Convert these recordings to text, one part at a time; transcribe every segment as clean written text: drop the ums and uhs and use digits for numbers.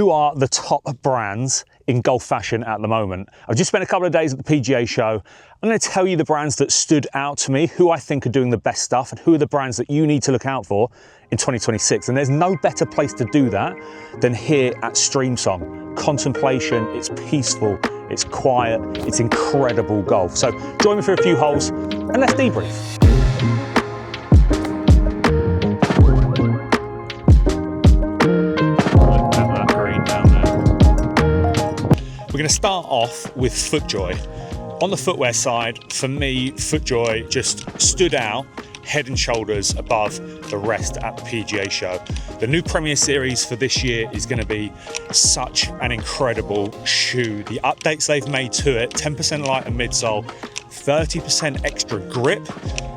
who are the top brands in golf fashion at the moment. I've just spent a couple of days at the PGA show. I'm going to tell you the brands that stood out to me, who I think are doing the best stuff, and who are the brands that you need to look out for in 2026. And there's no better place to do that than here at Streamsong. Contemplation, it's peaceful, it's quiet, it's incredible golf. So join me for a few holes and let's debrief. We're going to start off with FootJoy. On the footwear side, for me, FootJoy just stood out head and shoulders above the rest at the PGA show. The new Premier Series for this year is going to be such an incredible shoe. The updates they've made to it, 10% lighter midsole, 30% extra grip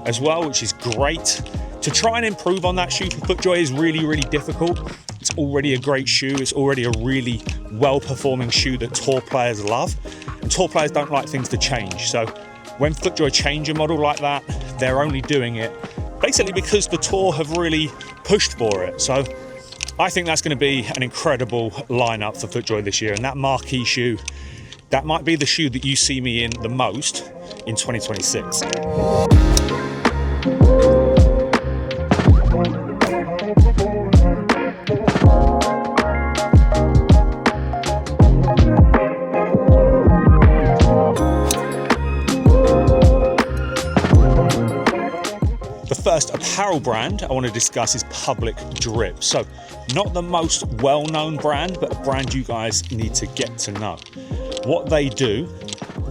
as well, which is great. To try and improve on that shoe for FootJoy is really, really difficult. It's already a great shoe. It's already a really well-performing shoe that tour players love. And tour players don't like things to change. So when FootJoy change a model like that, they're only doing it basically because the tour have really pushed for it. So I think that's going to be an incredible lineup for FootJoy this year. And that marquee shoe, that might be the shoe that you see me in the most in 2026. First apparel brand I want to discuss is Public Drip. So not the most well-known brand, but a brand you guys need to get to know. What they do,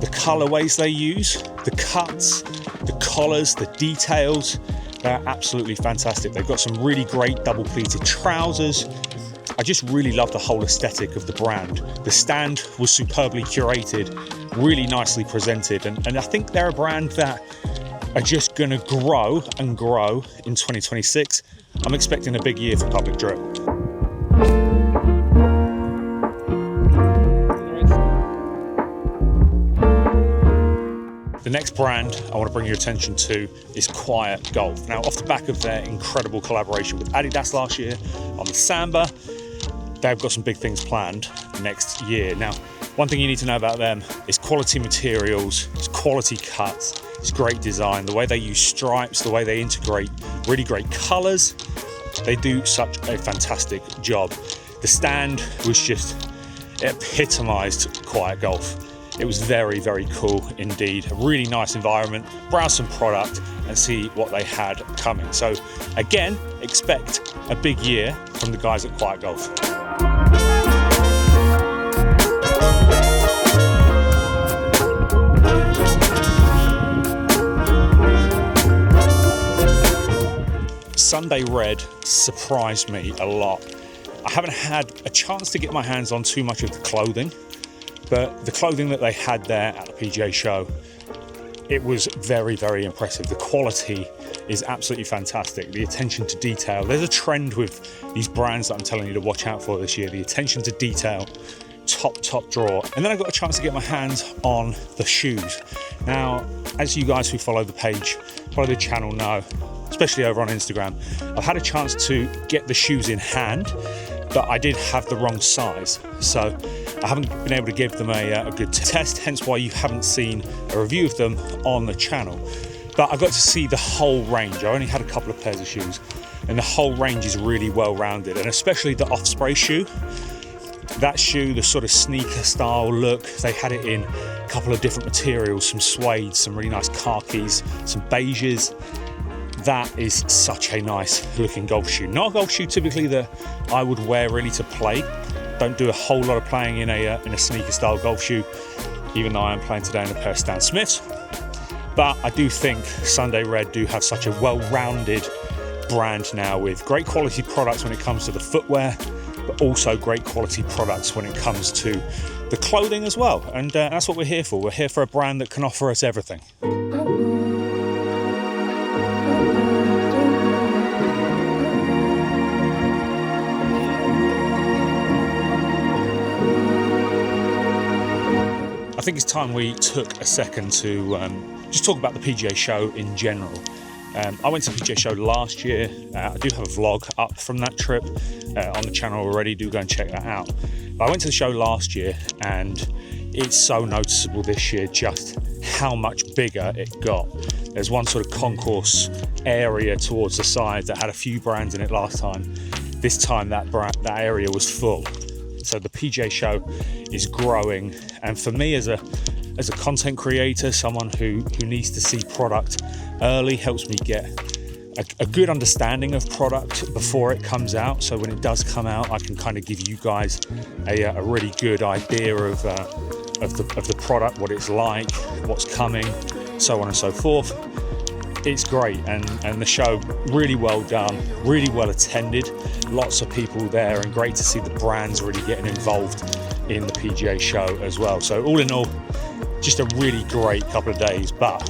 the colorways they use, the cuts, the collars, the details, they're absolutely fantastic. They've got some really great double pleated trousers. I just really love the whole aesthetic of the brand. The stand was superbly curated, really nicely presented, and I think they're a brand that are just going to grow and grow in 2026. I'm expecting a big year for Public Drip. The next brand I want to bring your attention to is Quiet Golf. Now, off the back of their incredible collaboration with Adidas last year on the Samba, they've got some big things planned next year. Now, one thing you need to know about them is quality materials, it's quality cuts, it's great design, the way they use stripes, the way they integrate really great colors. They do such a fantastic job. The stand was just, it epitomized Quiet Golf. It was very, very cool indeed. A really nice environment. Browse some product and see what they had coming. So again, expect a big year from the guys at Quiet Golf. Sunday Red surprised me a lot. I haven't had a chance to get my hands on too much of the clothing, but the clothing that they had there at the PGA show, it was very, very impressive. The quality is absolutely fantastic. The attention to detail. There's a trend with these brands that I'm telling you to watch out for this year. The attention to detail, top drawer. And then I got a chance to get my hands on the shoes. Now, as you guys who follow the page, follow the channel know, especially over on Instagram, I've had a chance to get the shoes in hand, but I did have the wrong size. So I haven't been able to give them a good test, hence why you haven't seen a review of them on the channel. But I got to see the whole range. I only had a couple of pairs of shoes, and the whole range is really well rounded, and especially the Osprey shoe. That shoe, the sort of sneaker style look, they had it in a couple of different materials, some suede, some really nice khakis, some beiges. That is such a nice looking golf shoe. Not a golf shoe typically that I would wear really to play. Don't do a whole lot of playing in a sneaker style golf shoe, even though I am playing today in a pair of Stan Smiths. But I do think Sunday Red do have such a well-rounded brand now, with great quality products when it comes to the footwear, but also great quality products when it comes to the clothing as well. And that's what we're here for. We're here for a brand that can offer us everything. I think it's time we took a second to just talk about the PGA show in general. I went to the PGA show last year. I do have a vlog up from that trip on the channel already. Do go and check that out. I went to the show last year and it's so noticeable this year just how much bigger it got. There's one sort of concourse area towards the side that had a few brands in it last time. This time that area was full. So the PJ show is growing, and for me as a content creator, someone who needs to see product early, helps me get a good understanding of product before it comes out. So when it does come out, I can kind of give you guys a really good idea of the product, what it's like, what's coming, so on and so forth. It's great, and the show really well done, really well attended, lots of people there, and great to see the brands really getting involved in the PGA show as well. So all in all, just a really great couple of days, but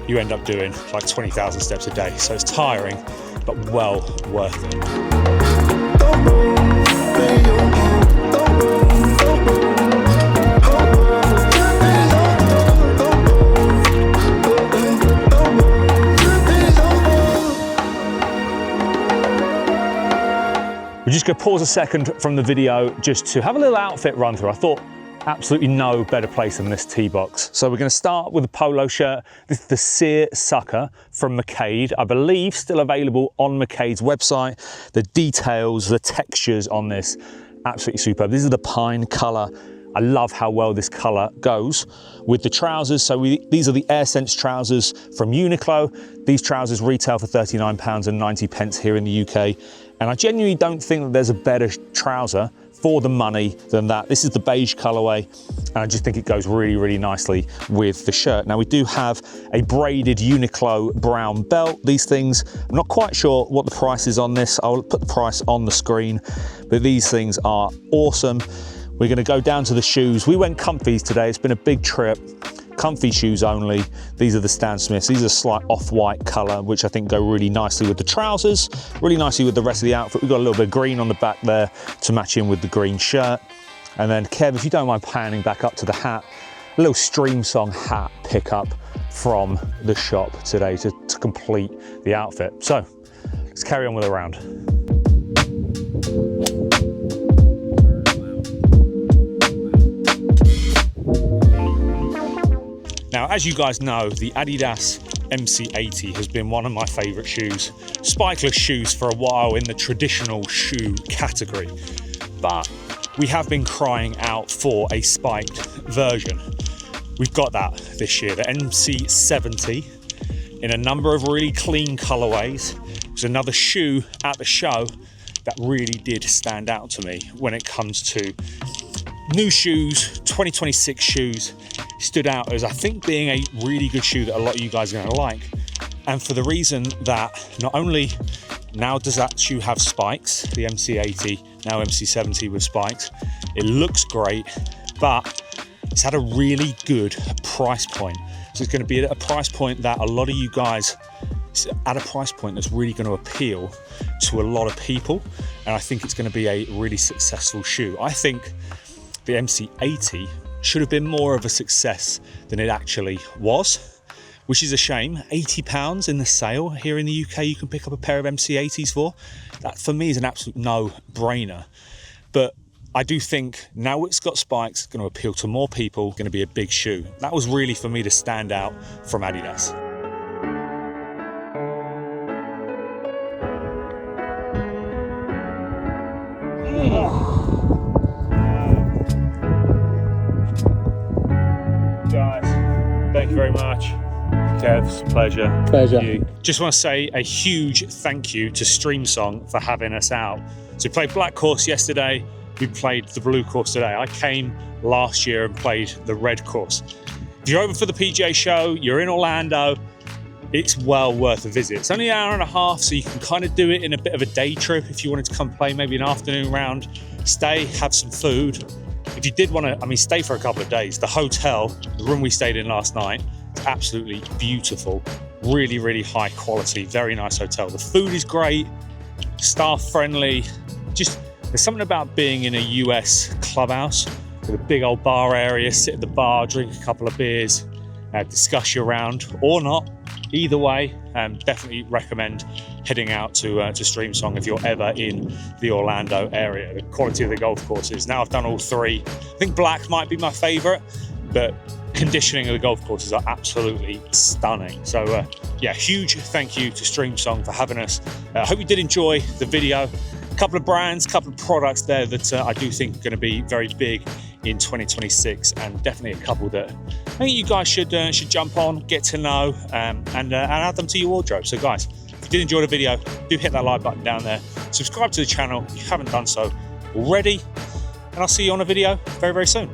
you end up doing like 20,000 steps a day, so it's tiring but well worth it. We're just going to pause a second from the video just to have a little outfit run through. I thought absolutely no better place than this tee box. So we're going to start with a polo shirt. This is the Seersucker from McCade. I believe still available on McCade's website. The details, the textures on this, absolutely superb. This is the pine color. I love how well this color goes with the trousers. So these are the AirSense trousers from Uniqlo. These trousers retail for £39.90 here in the UK. And I genuinely don't think that there's a better trouser for the money than that. This is the beige colorway, and I just think it goes really, really nicely with the shirt. Now we do have a braided Uniqlo brown belt. These things, I'm not quite sure what the price is on this. I'll put the price on the screen, but these things are awesome. We're gonna go down to the shoes. We went comfies today. It's been a big trip. Comfy shoes only. These are the Stan Smiths. These are a slight off-white color, which I think go really nicely with the trousers, really nicely with the rest of the outfit. We've got a little bit of green on the back there to match in with the green shirt. And then Kev, if you don't mind panning back up to the hat, a little Streamsong hat pickup from the shop today to complete the outfit. So let's carry on with a round. Now, as you guys know, the Adidas MC80 has been one of my favorite shoes, spikeless shoes for a while in the traditional shoe category. But we have been crying out for a spiked version. We've got that this year, the MC70, in a number of really clean colorways. It was another shoe at the show that really did stand out to me when it comes to new shoes. 2026 shoes stood out as, I think, being a really good shoe that a lot of you guys are going to like. And for the reason that not only now does that shoe have spikes, the MC80, now MC70 with spikes, it looks great, but it's at a really good price point. So it's going to be at a price point that a lot of you guys, it's at a price point that's really going to appeal to a lot of people. And I think it's going to be a really successful shoe. I think the MC80 should have been more of a success than it actually was, which is a shame. £80 in the sale here in the UK you can pick up a pair of MC80s for. That for me is an absolute no-brainer. But I do think now it's got spikes, it's going to appeal to more people, going to be a big shoe. That was really for me to stand out from Adidas. Guys, thank you very much. Kev, it's a pleasure. Pleasure. Just want to say a huge thank you to Streamsong for having us out. So we played Black Course yesterday, we played the Blue Course today. I came last year and played the Red Course. If you're over for the PGA show, you're in Orlando, it's well worth a visit. It's only an hour and a half, so you can kind of do it in a bit of a day trip if you wanted to come play maybe an afternoon round, stay, have some food. If you did want to, stay for a couple of days. The hotel, the room we stayed in last night, it's absolutely beautiful. Really, really high quality, very nice hotel. The food is great, staff friendly. Just, there's something about being in a US clubhouse with a big old bar area, sit at the bar, drink a couple of beers, discuss your round or not. Either way, definitely recommend heading out to Streamsong if you're ever in the Orlando area. The quality of the golf courses. Now I've done all three. I think black might be my favorite, but conditioning of the golf courses are absolutely stunning. So yeah, huge thank you to Streamsong for having us. I hope you did enjoy the video. A couple of brands, a couple of products there that I do think are going to be very big in 2026, and definitely a couple that I think you guys should jump on, get to know, and add them to your wardrobe. So guys, if you did enjoy the video, do hit that like button down there. Subscribe to the channel if you haven't done so already, and I'll see you on a video very, very soon.